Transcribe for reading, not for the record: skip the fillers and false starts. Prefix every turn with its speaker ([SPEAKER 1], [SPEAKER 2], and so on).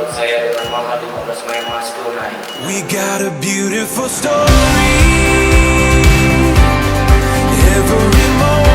[SPEAKER 1] buat saya dengan mahal 15 Mei Mas tunai.
[SPEAKER 2] We got a beautiful story. Every moment